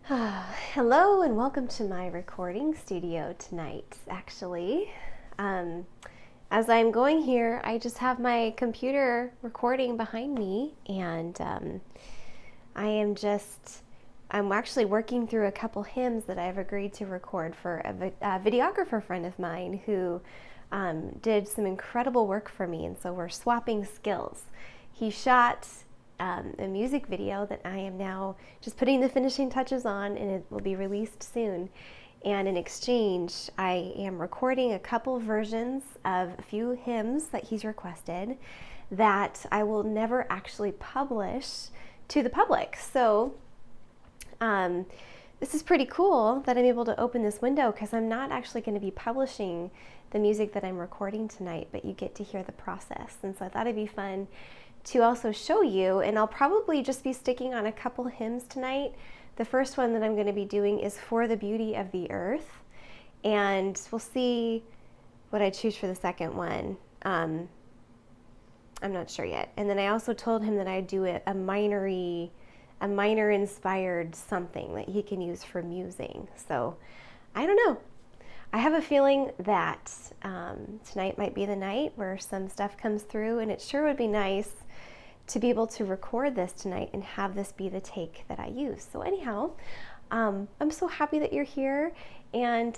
Hello and welcome to my recording studio tonight, actually. As I'm going here, I just have my computer recording behind me, and I'm actually working through a couple hymns that I've agreed to record for a videographer friend of mine who did some incredible work for me, and so we're swapping skills. He shot a music video that I am now just putting the finishing touches on, and it will be released soon. And in exchange, I am recording a couple versions of a few hymns that he's requested that I will never actually publish to the public. So this is pretty cool that I'm able to open this window, because I'm not actually going to be publishing the music that I'm recording tonight, but you get to hear the process. And so I thought it'd be fun to also show you, and I'll probably just be sticking on a couple hymns tonight. The first one that I'm going to be doing is For the Beauty of the Earth, and we'll see what I choose for the second one. I'm not sure yet. And then I also told him that I'd do a minor inspired something that he can use for musing. So I don't know. I have a feeling that tonight might be the night where some stuff comes through, and it sure would be nice to be able to record this tonight and have this be the take that I use. So anyhow, I'm so happy that you're here, and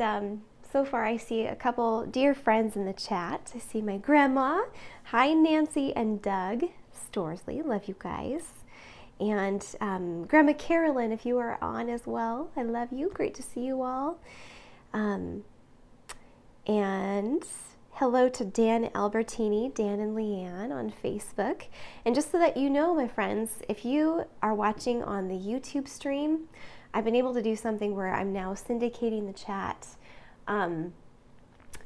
so far I see a couple dear friends in the chat. I see my grandma. Hi, Nancy and Doug Storsley. Love you guys. And Grandma Carolyn, if you are on as well, I love you. Great to see you all. And hello to Dan Albertini, Dan and Leanne on Facebook. And just so that you know, my friends, if you are watching on the YouTube stream, I've been able to do something where I'm now syndicating the chat on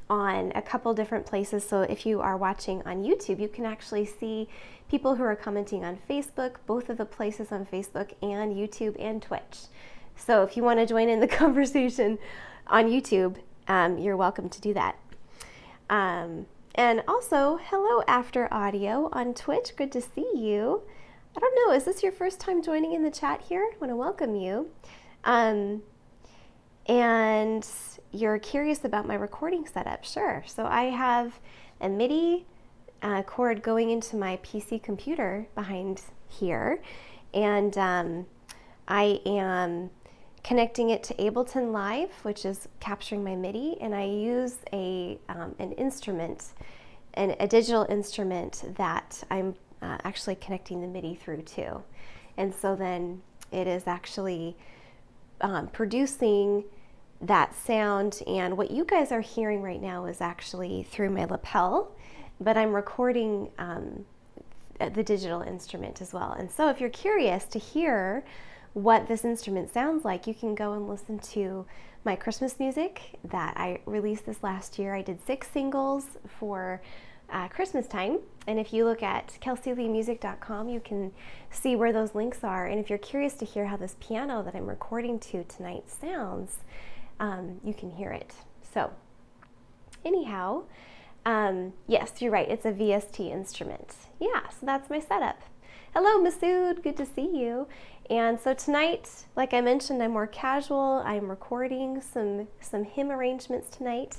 a couple different places. So if you are watching on YouTube, you can actually see people who are commenting on Facebook, both of the places on Facebook and YouTube and Twitch. So if you want to join in the conversation on YouTube, you're welcome to do that. And also, hello After Audio on Twitch. Good to see you. I don't know, is this your first time joining in the chat here? I want to welcome you. And you're curious about my recording setup. Sure. So I have a MIDI cord going into my PC computer behind here, and I am connecting it to Ableton Live, which is capturing my MIDI, and I use a digital instrument that I'm actually connecting the MIDI through to. And so then it is actually producing that sound, and what you guys are hearing right now is actually through my lapel, but I'm recording the digital instrument as well. And so if you're curious to hear what this instrument sounds like, you can go and listen to my Christmas music that I released this last year. I did 6 singles for Christmas time, and if you look at kelseyleemusic.com, you can see where those links are. And if you're curious to hear how this piano that I'm recording to tonight sounds, you can hear it. So anyhow, yes, you're right, it's a VST instrument. Yeah, so that's my setup. Hello Masood, good to see you. And so tonight, like I mentioned, I'm more casual. I'm recording some hymn arrangements tonight,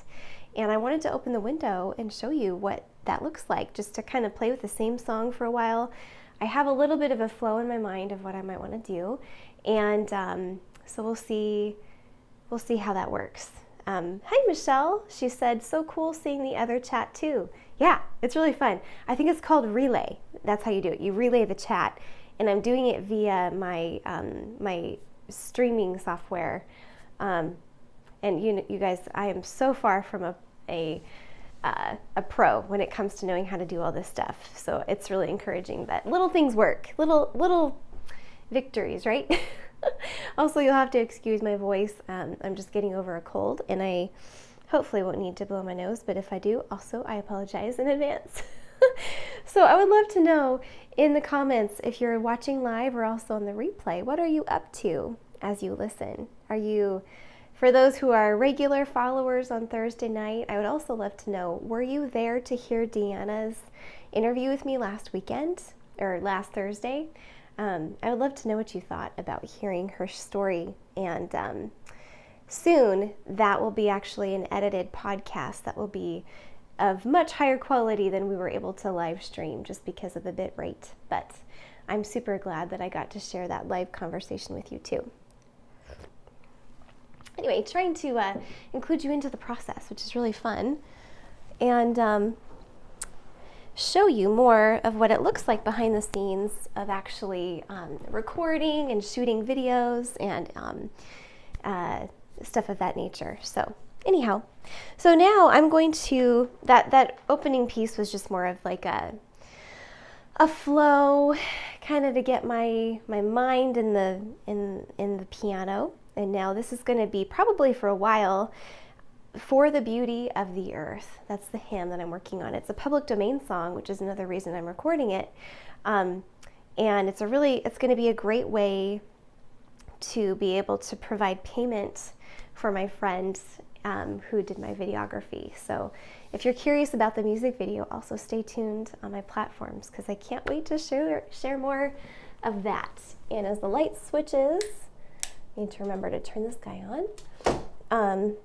and I wanted to open the window and show you what that looks like, just to kind of play with the same song for a while. I have a little bit of a flow in my mind of what I might want to do, and so we'll see how that works. Hi Michelle, she said, so cool seeing the other chat too. Yeah, it's really fun. I think it's called relay. That's how you do it. You relay the chat, and I'm doing it via my my streaming software. And you guys, I am so far from a pro when it comes to knowing how to do all this stuff. So it's really encouraging that little things work, little victories, right? Also, you'll have to excuse my voice. I'm just getting over a cold, and I hopefully won't need to blow my nose, but if I do, also I apologize in advance. So I would love to know in the comments, if you're watching live or also on the replay, what are you up to as you listen? For those who are regular followers on Thursday night, I would also love to know, were you there to hear Deanna's interview with me last weekend or last Thursday? I would love to know what you thought about hearing her story, and soon that will be actually an edited podcast that will be of much higher quality than we were able to live stream just because of the bit rate. But I'm super glad that I got to share that live conversation with you too. Anyway, trying to include you into the process, which is really fun, and show you more of what it looks like behind the scenes of actually recording and shooting videos and stuff of that nature. So anyhow, so now I'm going to, that opening piece was just more of like a flow, kind of to get my mind in the piano. And now this is going to be probably for a while, For the Beauty of the Earth. That's the hymn that I'm working on. It's a public domain song, which is another reason I'm recording it. And it's going to be a great way to be able to provide payment for my friend who did my videography. So if you're curious about the music video, also stay tuned on my platforms, because I can't wait to share more of that. And as the light switches, I need to remember to turn this guy on.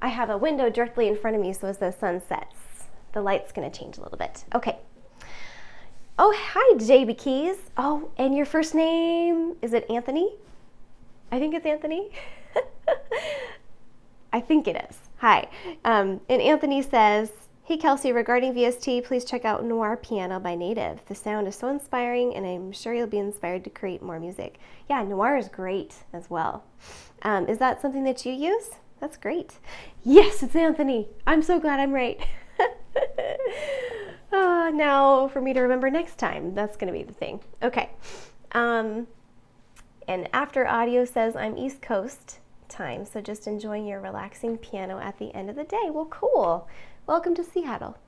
I have a window directly in front of me, so as the sun sets, the light's going to change a little bit. Okay. Oh, hi, JB Keys. Oh, and your first name, is it Anthony? I think it's Anthony. I think it is. Hi. And Anthony says, hey, Kelsey, regarding VST, please check out Noir Piano by Native. The sound is so inspiring, and I'm sure you'll be inspired to create more music. Yeah, Noir is great as well. Is that something that you use? That's great. Yes, it's Anthony. I'm so glad I'm right. Now for me to remember next time, that's going to be the thing. Okay. And After Audio says I'm East Coast time, so just enjoying your relaxing piano at the end of the day. Well, cool. Welcome to Seattle.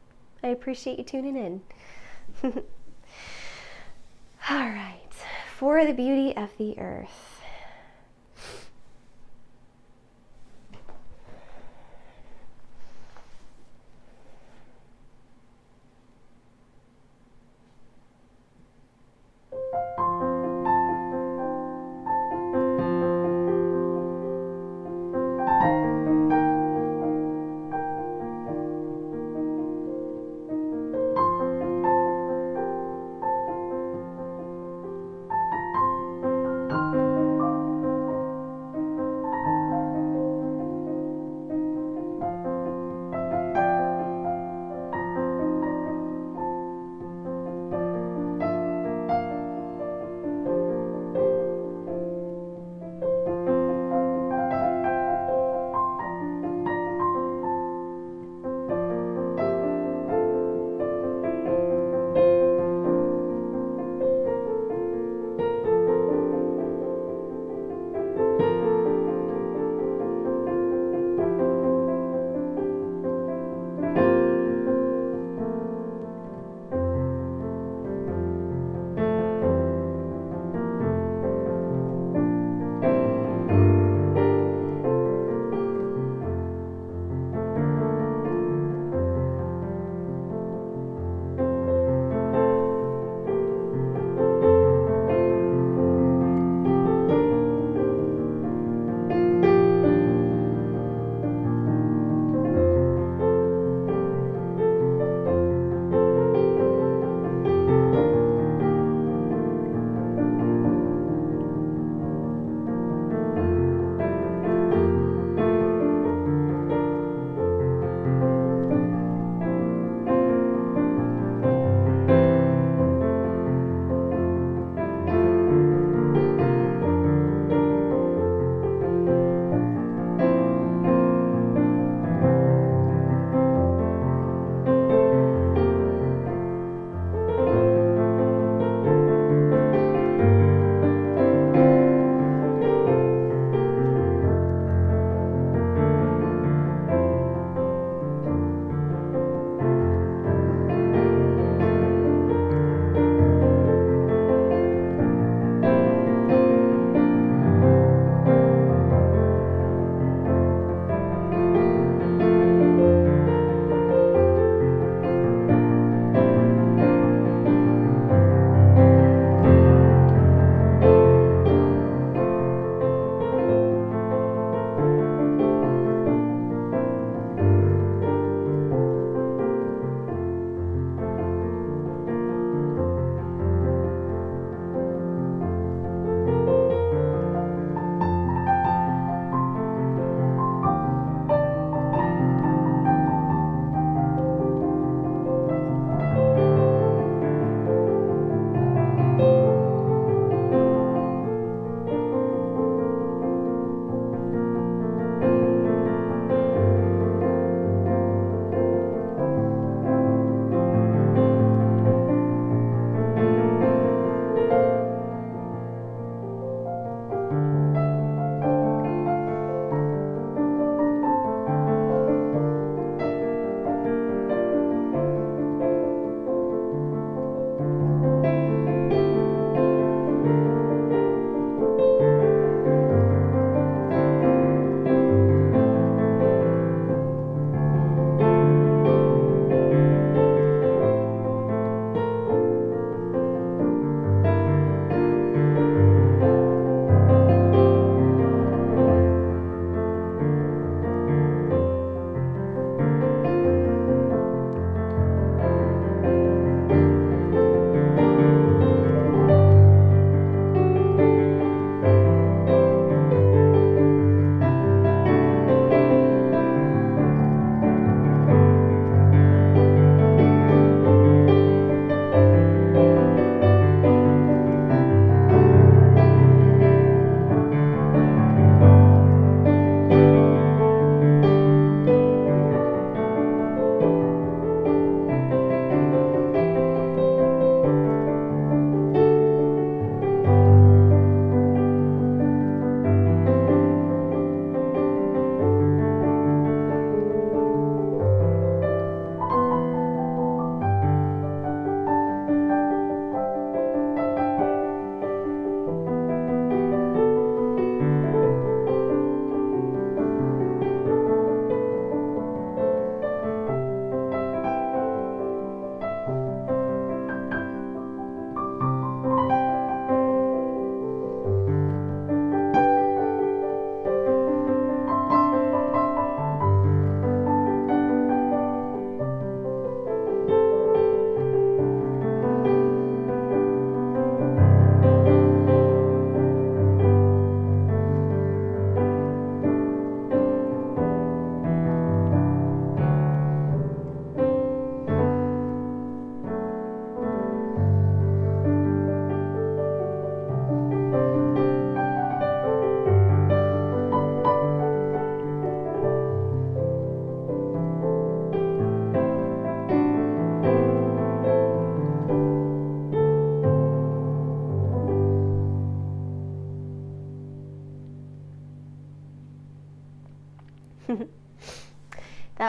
I appreciate you tuning in. All right. For the Beauty of the Earth.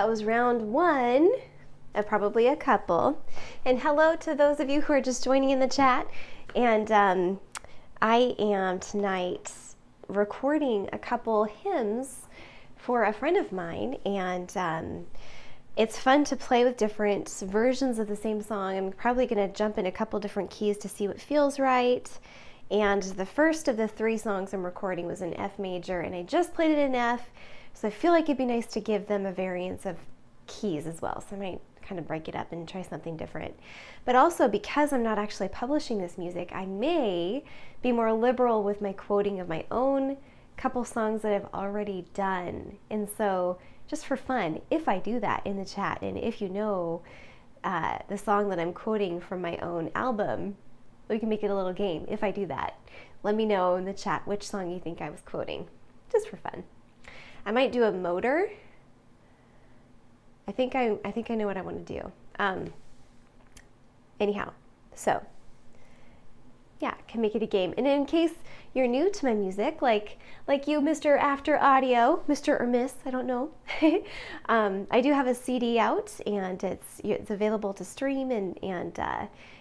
that was round one of probably a couple. And hello to those of you who are just joining in the chat. And I am tonight recording a couple hymns for a friend of mine, and it's fun to play with different versions of the same song. I'm probably going to jump in a couple different keys to see what feels right. And the first of the three songs I'm recording was in F major, and I just played it in F, so I feel like it'd be nice to give them a variance of keys as well. So I might kind of break it up and try something different. But also, because I'm not actually publishing this music, I may be more liberal with my quoting of my own couple songs that I've already done. And so just for fun, if I do that in the chat, and if you know the song that I'm quoting from my own album, we can make it a little game. If I do that, let me know in the chat which song you think I was quoting, just for fun. I might do a motor. I think I know what I want to do. Anyhow, so yeah, can make it a game. And in case you're new to my music, like you, Mr. After Audio, Mr. or Miss, I don't know. I do have a CD out, and it's available to stream, and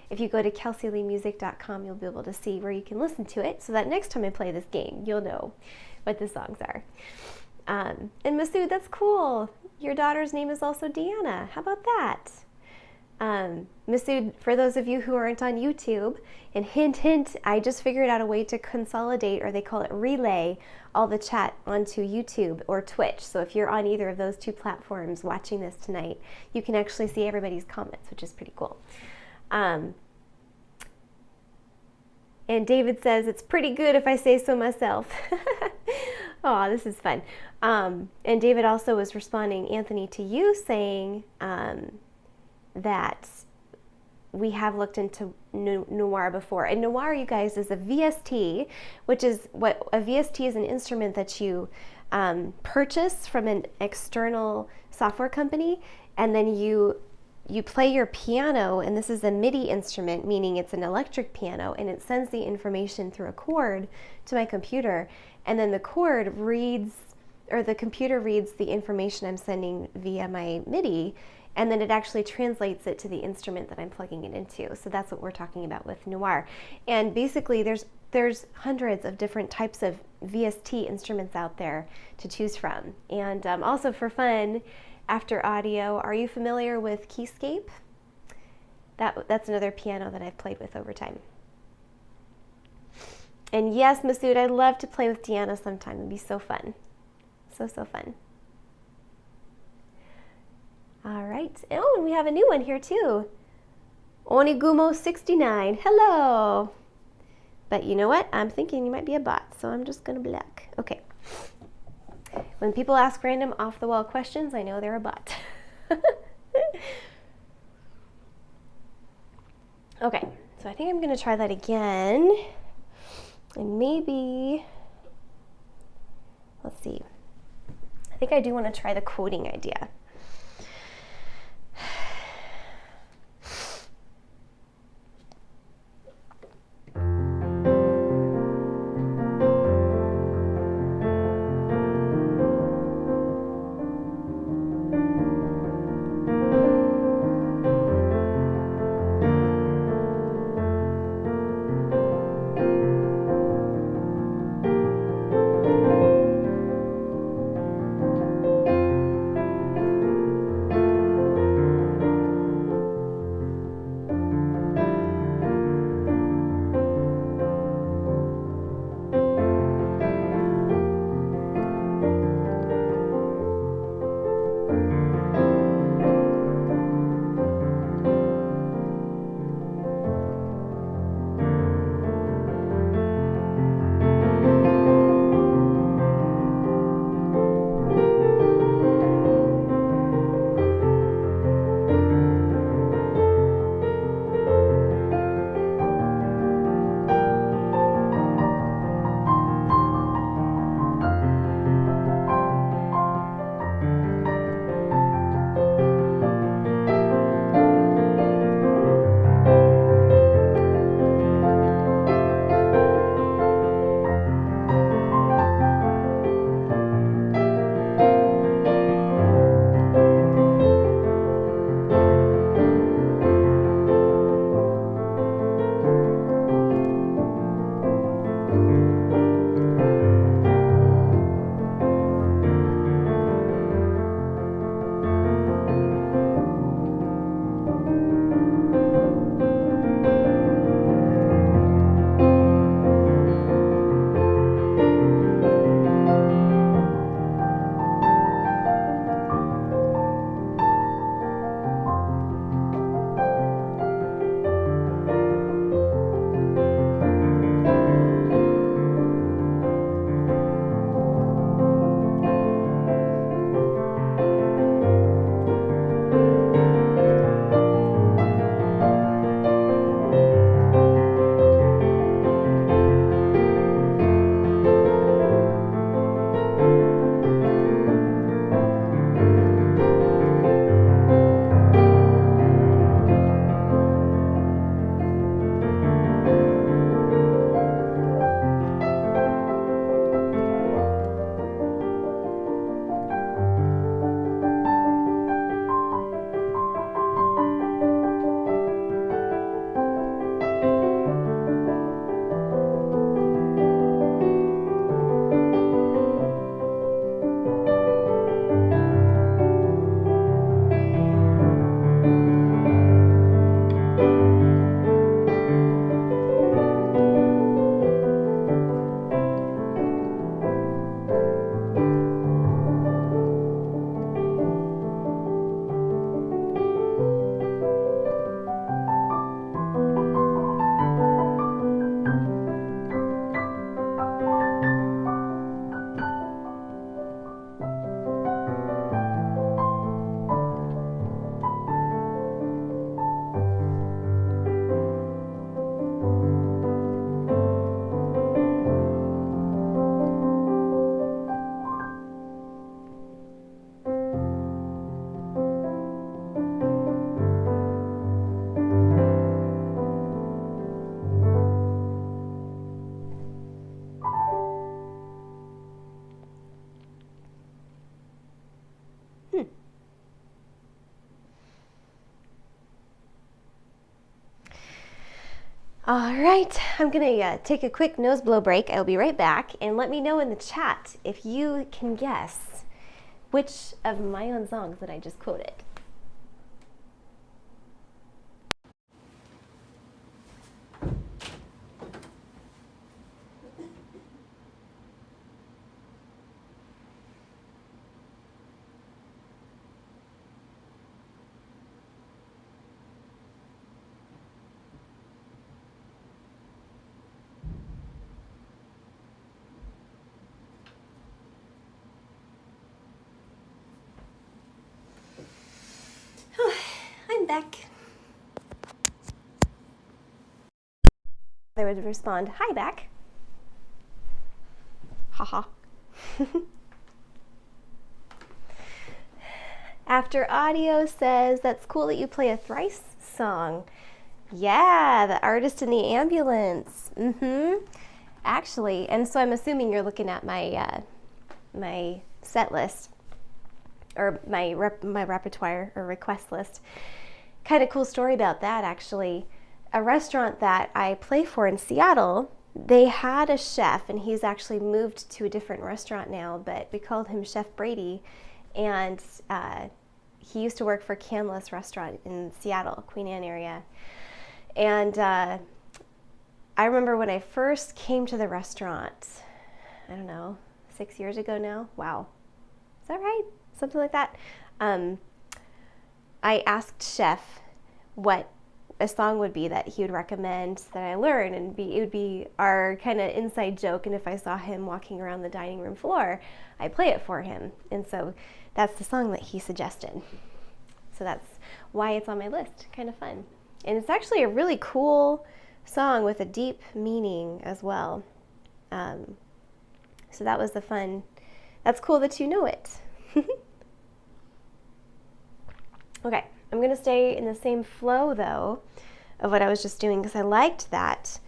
if you go to kelseyleemusic.com, you'll be able to see where you can listen to it, so that next time I play this game, you'll know what the songs are. And Masood, that's cool. Your daughter's name is also Deanna. How about that? Masood, for those of you who aren't on YouTube, and hint, hint, I just figured out a way to consolidate, or they call it relay, all the chat onto YouTube or Twitch. So if you're on either of those two platforms watching this tonight, you can actually see everybody's comments, which is pretty cool. And David says, it's pretty good if I say so myself. Oh, this is fun. And David also was responding, Anthony, to you, saying that we have looked into Noir before. And Noir, you guys, is a VST, which is what a VST is, an instrument that you purchase from an external software company, and then you play your piano, and this is a MIDI instrument, meaning it's an electric piano, and it sends the information through a cord to my computer, and then the cord reads, or the computer reads the information I'm sending via my MIDI, and then it actually translates it to the instrument that I'm plugging it into. So that's what we're talking about with Noir. And basically there's hundreds of different types of VST instruments out there to choose from. And also for fun, After Audio, are you familiar with Keyscape? That's another piano that I've played with over time. And yes, Masood, I'd love to play with Deanna sometime. It'd be so fun. So fun. All right. Oh, and we have a new one here too. Onigumo69. Hello. But you know what? I'm thinking you might be a bot, so I'm just going to block. Okay. When people ask random off-the-wall questions, I know they're a bot. Okay, so I think I'm going to try that again. And maybe, let's see. I think I do want to try the quoting idea. All right, I'm gonna take a quick nose blow break. I'll be right back, and let me know in the chat if you can guess which of my own songs that I just quoted. I'm back. They would respond, "Hi, back." Haha. After Audio says, "That's cool that you play a Thrice song." Yeah, The Artist in the Ambulance. Actually, and so I'm assuming you're looking at my my set list, or my repertoire or request list. Kind of cool story about that, actually. A restaurant that I play for in Seattle, they had a chef, and he's actually moved to a different restaurant now, but we called him Chef Brady, and he used to work for Canlis Restaurant in Seattle, Queen Anne area. And I remember when I first came to the restaurant, I don't know, 6 years ago now. Wow. Is that right? Something like that. I asked Chef what a song would be that he would recommend that I learn, and it would be our kind of inside joke, and if I saw him walking around the dining room floor, I'd play it for him. And so that's the song that he suggested. So that's why it's on my list. Kind of fun. And it's actually a really cool song with a deep meaning as well. So that was the fun. That's cool that you know it. Okay, I'm gonna stay in the same flow though of what I was just doing, because I liked that.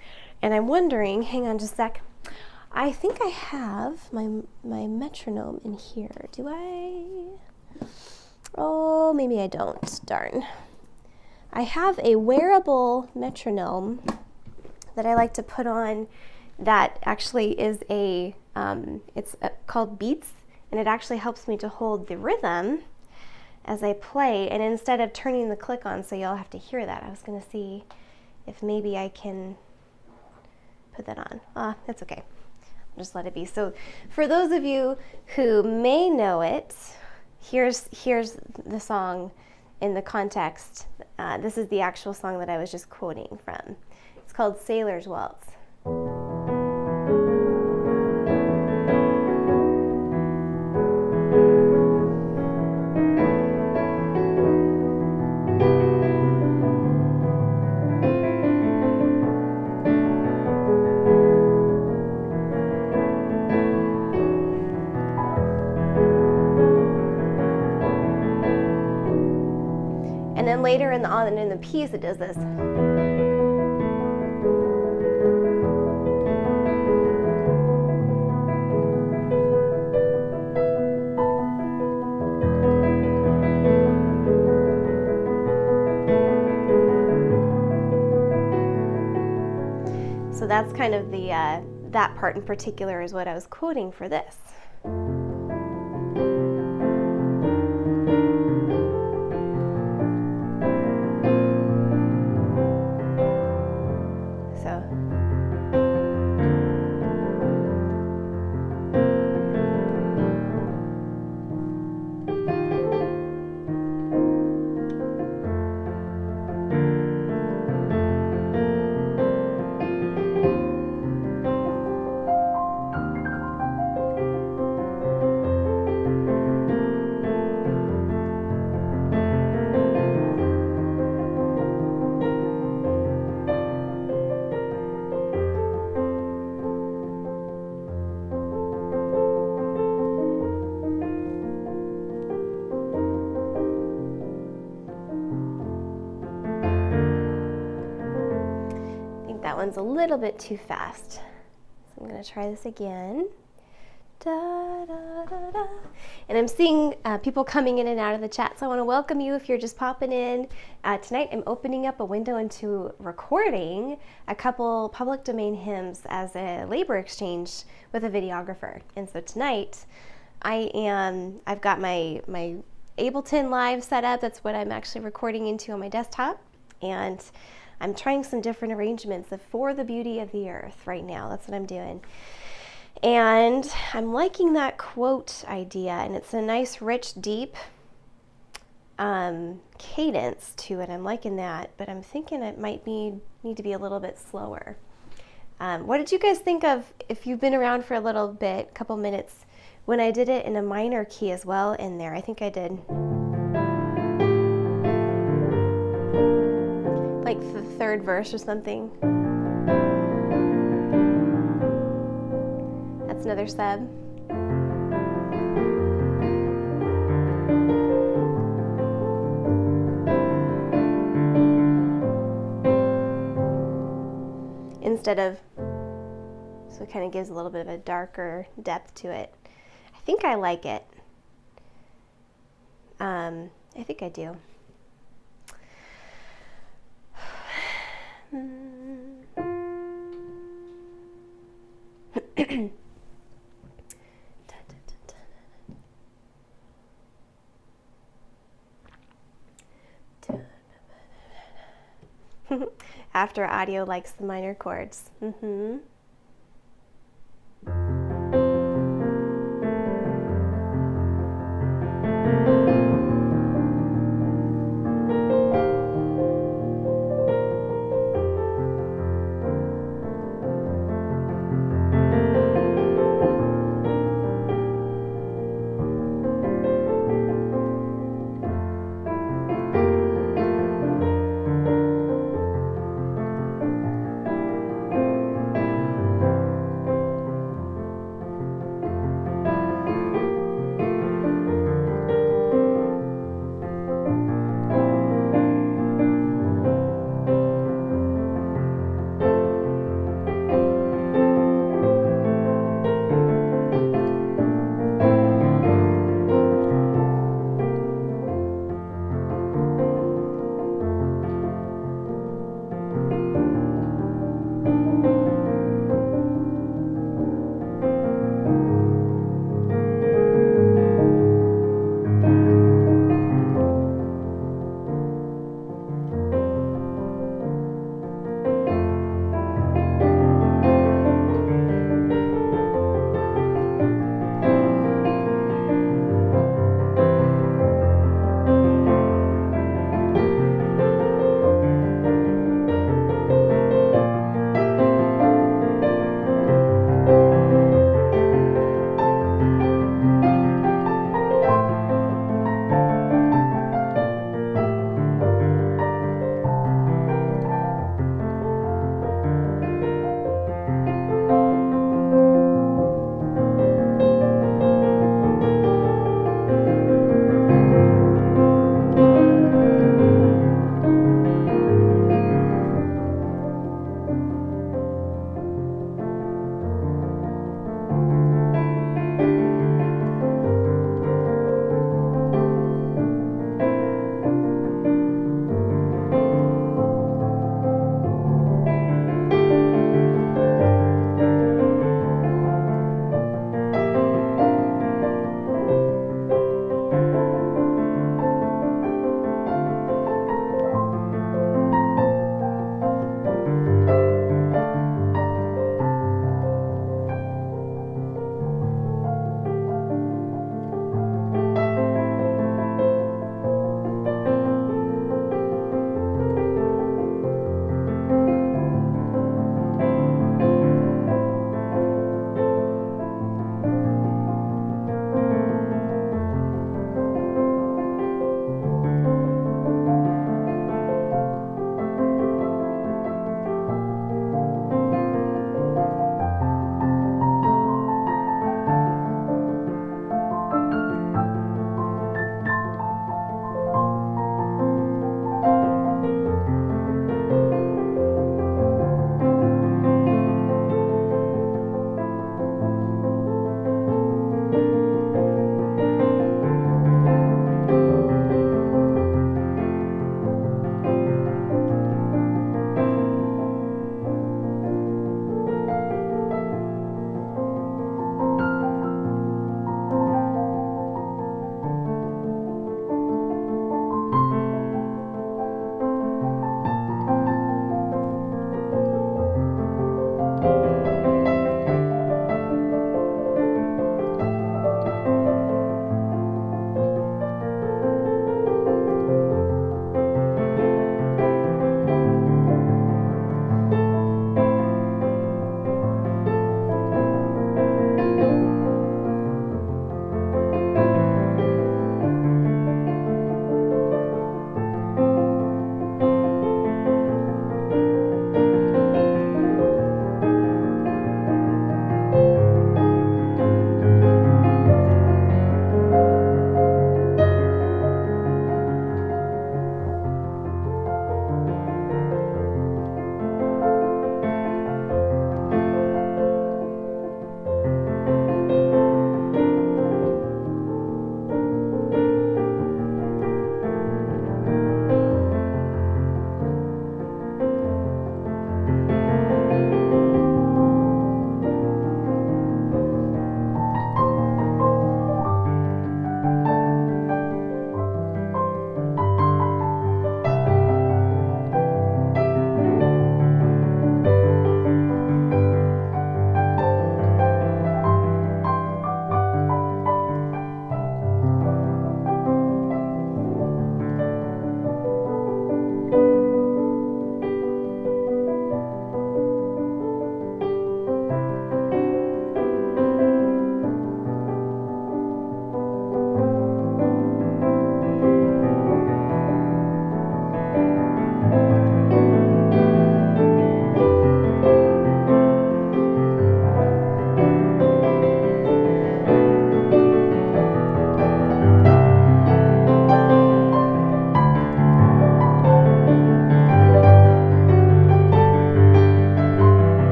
And I'm wondering, hang on just a sec. I think I have my metronome in here. Do I? Oh, maybe I don't, darn. I have a wearable metronome that I like to put on that actually is it's called Beats, and it actually helps me to hold the rhythm as I play. And instead of turning the click on so y'all have to hear that, I was gonna see if maybe I can put that on. That's okay. I'll just let it be. So for those of you who may know it, here's the song in the context. This is the actual song that I was just quoting from. It's called Sailor's Waltz. And then later in the piece, it does this. So that's kind of the that part in particular is what I was quoting for this. That one's a little bit too fast. So I'm going to try this again. Da, da, da, da. And I'm seeing people coming in and out of the chat, so I want to welcome you if you're just popping in. Tonight I'm opening up a window into recording a couple public domain hymns as a labor exchange with a videographer. And so tonight I've got my Ableton Live set up. That's what I'm actually recording into on my desktop. And I'm trying some different arrangements of For the Beauty of the Earth right now. That's what I'm doing. And I'm liking that quote idea, and it's a nice, rich, deep cadence to it. I'm liking that, but I'm thinking it might need to be a little bit slower. What did you guys think of, if you've been around for a little bit, a couple minutes, when I did it in a minor key as well in there? I think I did like the third verse or something. That's another sub. Instead of, so it kind of gives a little bit of a darker depth to it. I think I like it. I think I do. After audio likes the minor chords.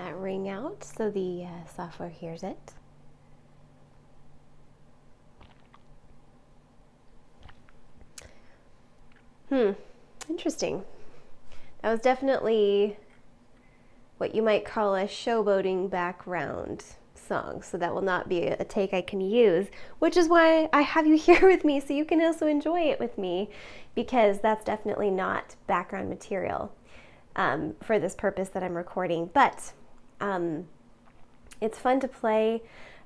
that ring out so the software hears it. Interesting. That was definitely what you might call a showboating background song, so that will not be a take I can use, which is why I have you here with me, so you can also enjoy it with me, because that's definitely not background material for this purpose that I'm recording. But it's fun to play,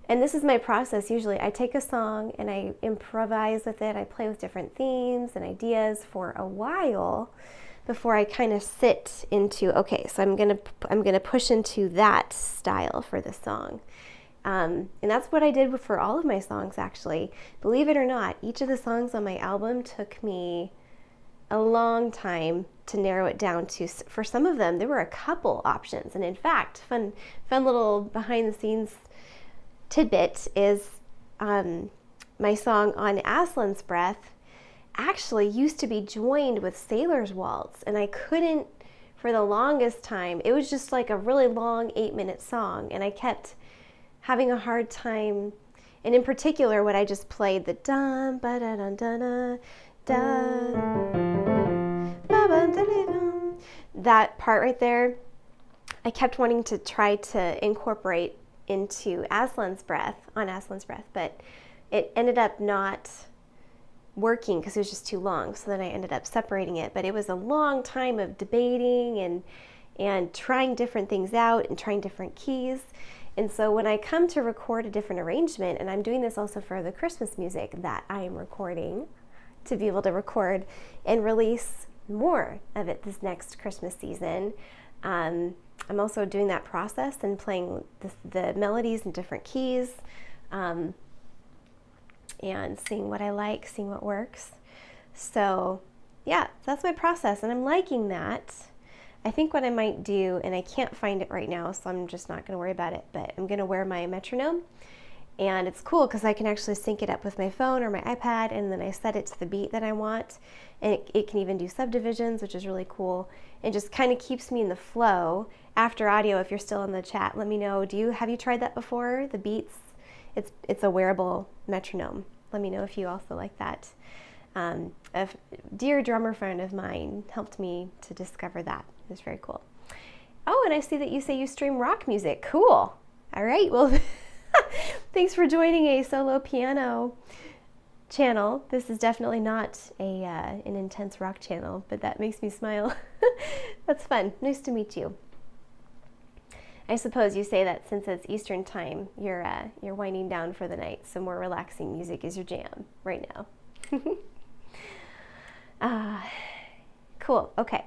and this is my process. Usually I take a song and I improvise with it. I play with different themes and ideas for a while before I kind of sit into, okay, so I'm gonna push into that style for this song. And that's what I did for all of my songs, actually. Believe it or not, each of the songs on my album took me a long time to narrow it down to. For some of them, there were a couple options. And in fact, fun little behind the scenes tidbit is my song On Aslan's Breath actually used to be joined with Sailor's Waltz, and I couldn't, for the longest time, it was just like a really long 8-minute song, and I kept having a hard time. And in particular, what I just played, the dun ba da dun dun dun ba ba da dun, that part right there, I kept wanting to try to incorporate into Aslan's Breath, On Aslan's Breath, but it ended up not working because it was just too long. So then I ended up separating it. But it was a long time of debating and trying different things out and trying different keys. And so when I come to record a different arrangement, and I'm doing this also for the Christmas music that I am recording to be able to record and release more of it this next Christmas season, I'm also doing that process and playing the melodies in different keys, and seeing what I like, seeing what works. So yeah, that's my process, and I'm liking that. I think what I might do, and I can't find it right now, so I'm just not going to worry about it, but I'm going to wear my metronome, and it's cool because I can actually sync it up with my phone or my iPad, and then I set it to the beat that I want, and it can even do subdivisions, which is really cool, and just kind of keeps me in the flow. After audio, if you're still in the chat, let me know, have you tried that before, the beats? It's a wearable metronome. Let me know if you also like that. A dear drummer friend of mine helped me to discover that. It was very cool. Oh, and I see that you say you stream rock music. Cool. All right, well, thanks for joining a solo piano channel. This is definitely not an intense rock channel, but that makes me smile. That's fun. Nice to meet you. I suppose you say that since it's Eastern time, you're winding down for the night, so more relaxing music is your jam right now. Cool. Okay.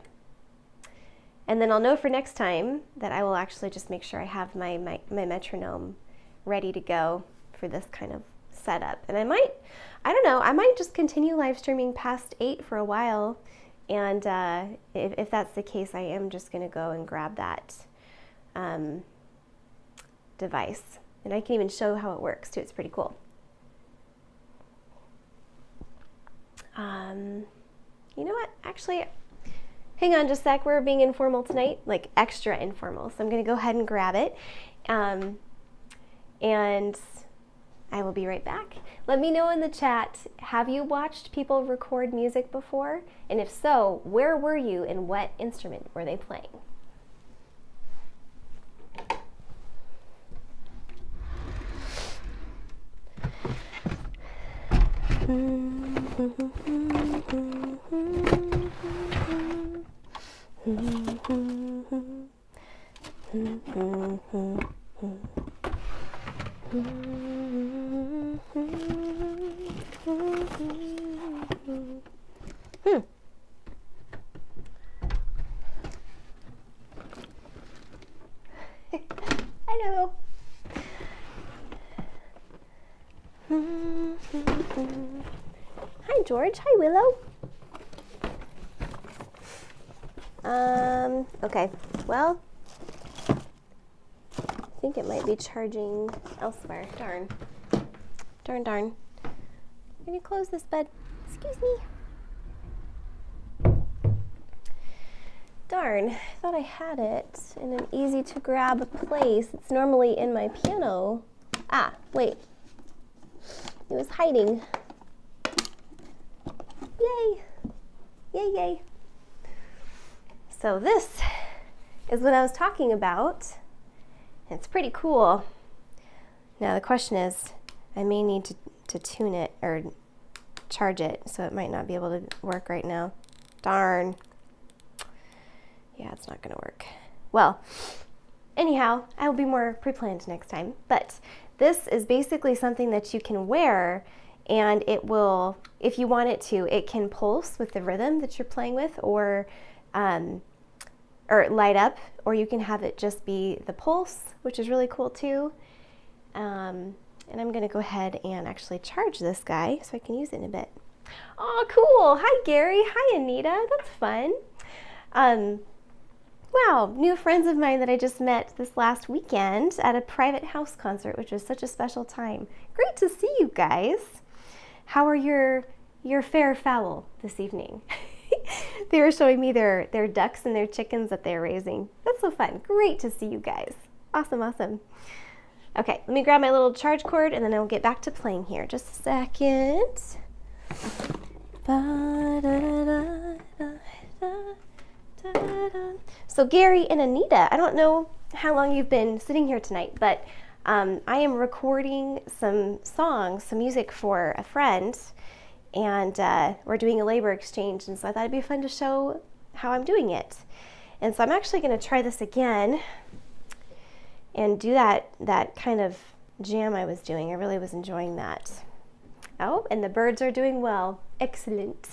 And then I'll know for next time that I will actually just make sure I have my metronome ready to go for this kind of setup. And I don't know, I might just continue live streaming past 8 for a while. And if that's the case, I am just going to go and grab that device. And I can even show how it works too. It's pretty cool. You know what? Actually, hang on just a sec. We're being informal tonight, like extra informal. So I'm going to go ahead and grab it. And I will be right back. Let me know in the chat, have you watched people record music before? And if so, where were you and what instrument were they playing? Hello. Hi, George. Hi, Willow. Okay. Well, I think it might be charging elsewhere. Darn. Darn. Can you close this bed? Excuse me. Darn, I thought I had it in an easy to grab place. It's normally in my piano. Ah, wait. It was hiding. Yay! Yay, yay. So this is what I was talking about. It's pretty cool. Now the question is, I may need to tune it or charge it, so it might not be able to work right now. Darn. Yeah, it's not gonna work. Well, anyhow, I'll be more pre-planned next time. But this is basically something that you can wear, and it will, if you want it to, it can pulse with the rhythm that you're playing with, or light up, or you can have it just be the pulse, which is really cool too. And I'm gonna go ahead and actually charge this guy so I can use it in a bit. Oh, cool. Hi, Gary. Hi, Anita. That's fun. Wow, new friends of mine that I just met this last weekend at a private house concert, which was such a special time. Great to see you guys. How are your fair fowl this evening? They were showing me their ducks and their chickens that they're raising. That's so fun. Great to see you guys. Awesome, awesome. Okay, let me grab my little charge cord and then I'll get back to playing here. Just a second. So Gary and Anita, I don't know how long you've been sitting here tonight, but I am recording some songs, some music for a friend, and we're doing a labor exchange, and so I thought it'd be fun to show how I'm doing it. And so I'm actually going to try this again and do that kind of jam I was doing. I really was enjoying that. Oh, and the birds are doing well. Excellent.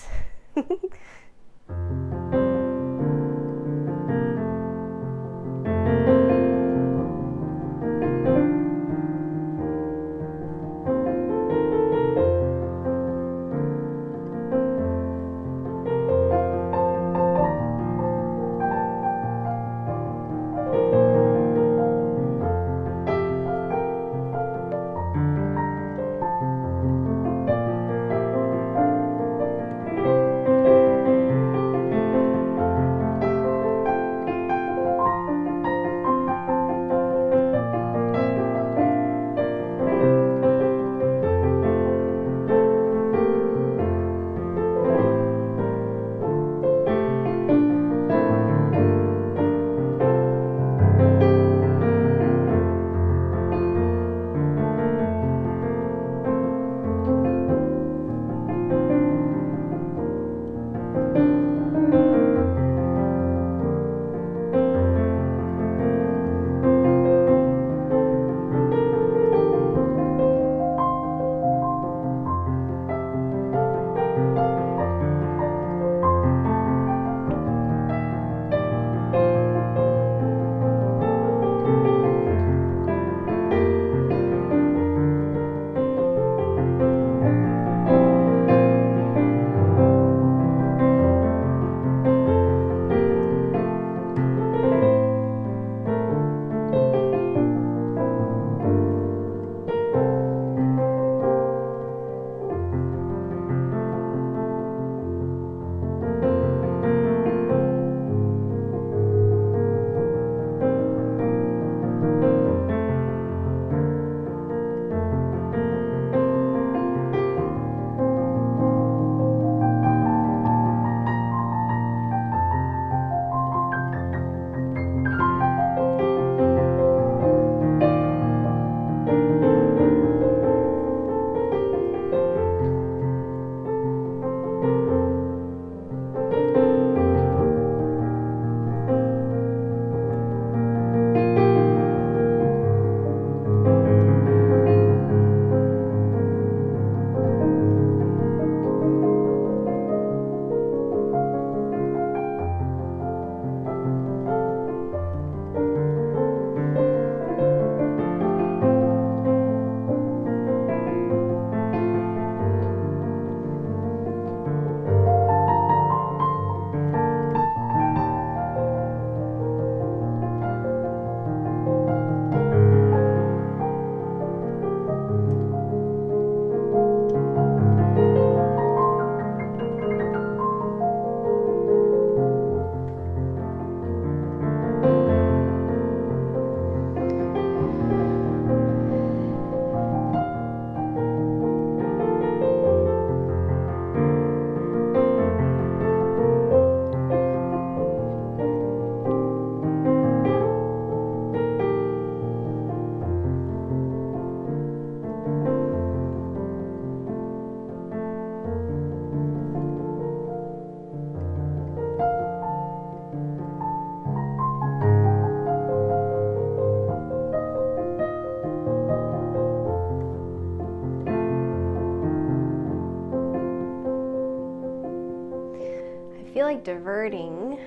feel like diverting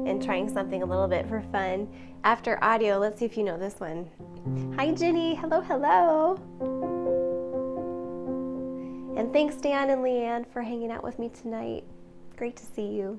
and trying something a little bit for fun after audio. Let's see if you know this one. Hi, Jenny. Hello, hello. And thanks, Dan and Leanne, for hanging out with me tonight. Great to see you.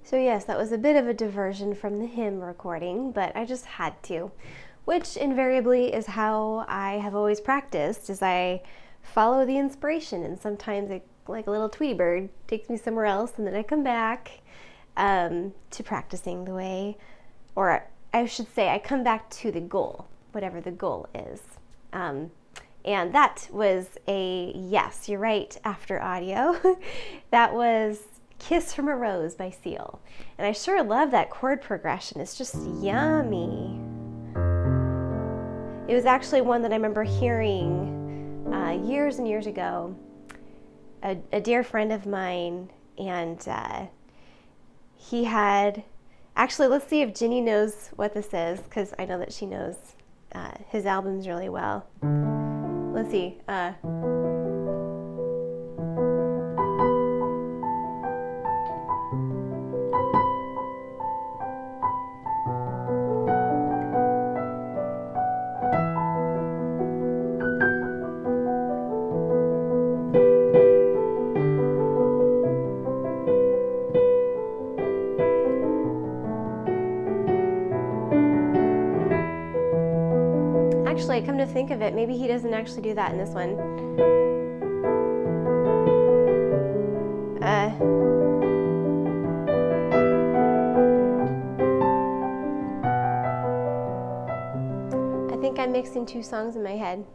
So yes, that was a bit of a diversion from the hymn recording, but I just had to, which invariably is how I have always practiced, is I follow the inspiration, and sometimes it like a little Tweety bird, takes me somewhere else, and then I come back to practicing the way, or I should say I come back to the goal, whatever the goal is. And that was a, yes, you're right, after audio. That was Kiss from a Rose by Seal. And I sure love that chord progression. It's just yummy. It was actually one that I remember hearing years and years ago. A dear friend of mine, and he had, actually, let's see if Ginny knows what this is, because I know that she knows his albums really well. Let's see. Actually, come to think of it, maybe he doesn't actually do that in this one. I think I'm mixing two songs in my head.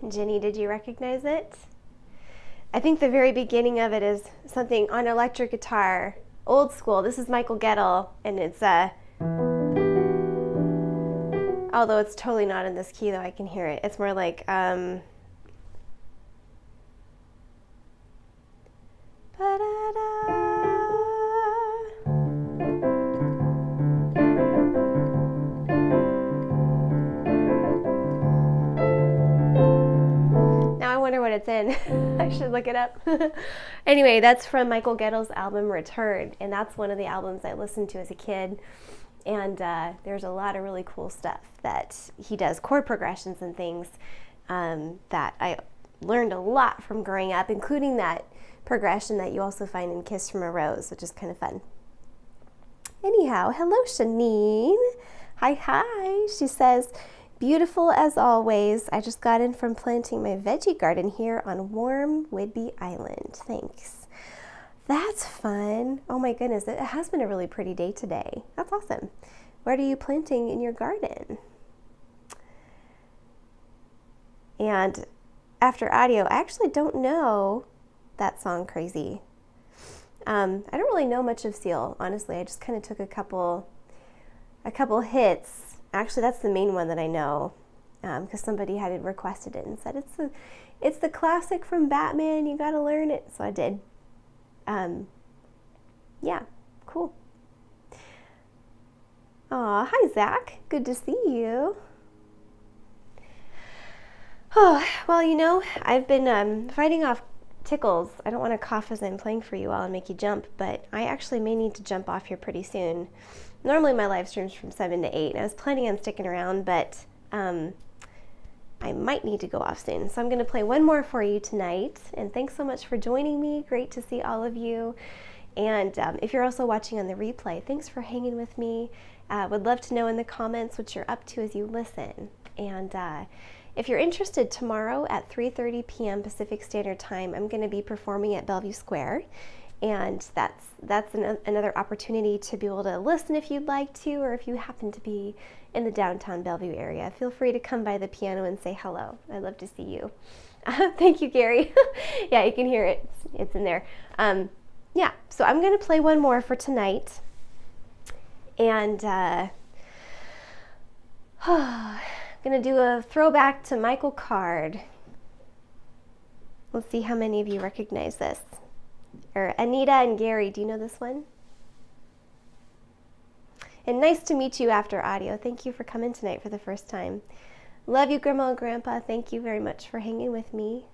Jenny, did you recognize it? I think the very beginning of it is something on electric guitar, old school. This is Michael Gettle, and it's although it's totally not in this key, though I can hear it. It's more like Now I wonder what it's in. I should look it up. Anyway, that's from Michael Gettel's album Return, and that's one of the albums I listened to as a kid. And there's a lot of really cool stuff that he does, chord progressions and things that I learned a lot from growing up, including that progression that you also find in Kiss from a Rose, which is kind of fun. Anyhow, hello Shanine. Hi. She says, beautiful as always. I just got in from planting my veggie garden here on warm Whidbey Island. Thanks. That's fun. Oh my goodness, it has been a really pretty day today. That's awesome. What are you planting in your garden? And after audio, I actually don't know that song, Crazy. I don't really know much of Seal, honestly. I just kind of took a couple hits. Actually, that's the main one that I know, because somebody had requested it and said, it's the classic from Batman, you gotta learn it. So I did. Yeah, cool. Aw, hi Zach, good to see you. Oh, well, you know, I've been fighting off tickles. I don't want to cough as I'm playing for you all and make you jump, but I actually may need to jump off here pretty soon. Normally my live stream's from 7 to 8, and I was planning on sticking around, but I might need to go off soon. So I'm going to play one more for you tonight, and thanks so much for joining me. Great to see all of you. And if you're also watching on the replay, thanks for hanging with me. Would love to know in the comments what you're up to as you listen. And if you're interested, tomorrow at 3:30 p.m. Pacific Standard Time, I'm going to be performing at Bellevue Square. And that's another opportunity to be able to listen if you'd like to, or if you happen to be in the downtown Bellevue area. Feel free to come by the piano and say hello. I'd love to see you. Thank you, Gary. Yeah, you can hear it. It's in there. Yeah, so I'm going to play one more for tonight. And I'm going to do a throwback to Michael Card. Let's see how many of you recognize this. Or Anita and Gary, do you know this one? And nice to meet you after audio. Thank you for coming tonight for the first time. Love you, Grandma and Grandpa. Thank you very much for hanging with me.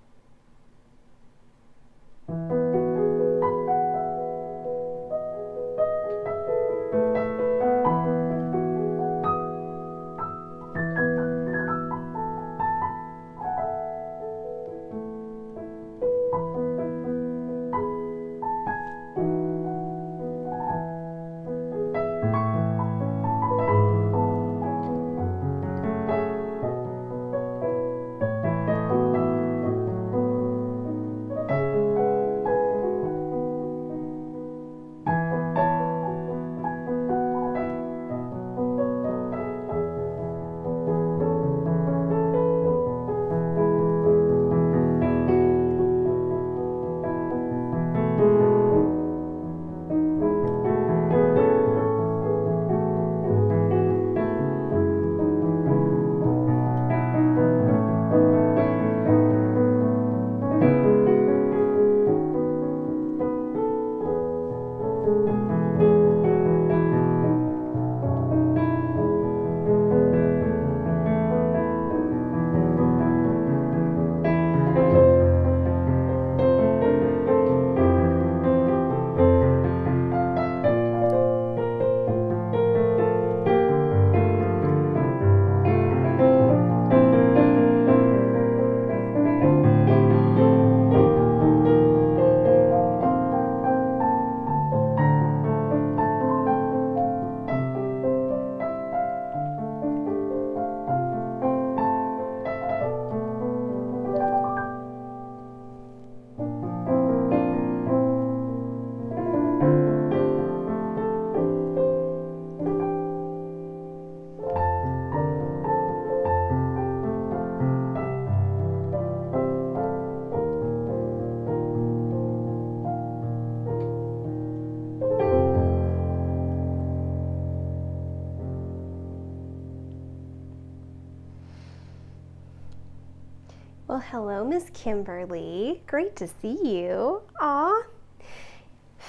Well, hello, Miss Kimberly. Great to see you. Aw.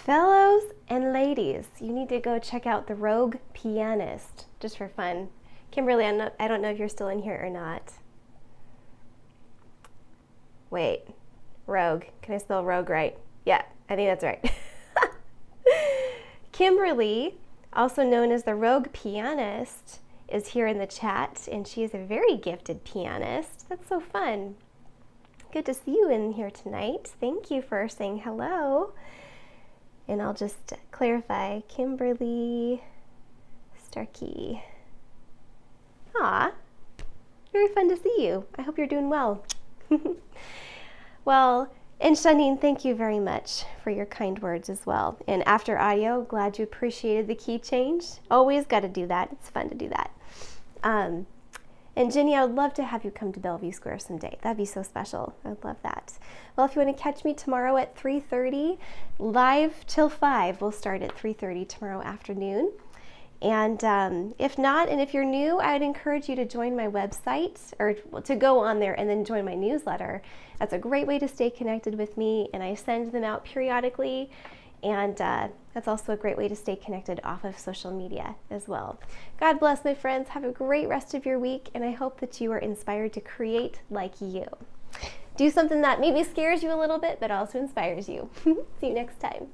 Fellows and ladies, you need to go check out The Rogue Pianist, just for fun. Kimberly, I don't know if you're still in here or not. Wait, Rogue. Can I spell Rogue right? Yeah, I think that's right. Kimberly, also known as the Rogue Pianist, is here in the chat, and she is a very gifted pianist. That's so fun. Good to see you in here tonight. Thank you for saying hello. And I'll just clarify, Kimberly Starkey. Aw, very fun to see you. I hope you're doing well. Well, and Shanine, thank you very much for your kind words as well. And After Audio, glad you appreciated the key change. Always got to do that. It's fun to do that. And Jenny, I would love to have you come to Bellevue Square someday. That'd be so special. I'd love that. Well, if you want to catch me tomorrow at 3:30, live till 5. We'll start at 3:30 tomorrow afternoon. And if not, and if you're new, I'd encourage you to join my website, or to go on there and then join my newsletter. That's a great way to stay connected with me, and I send them out periodically. And that's also a great way to stay connected off of social media as well. God bless, my friends. Have a great rest of your week, and I hope that you are inspired to create like you. Do something that maybe scares you a little bit, but also inspires you. See you next time.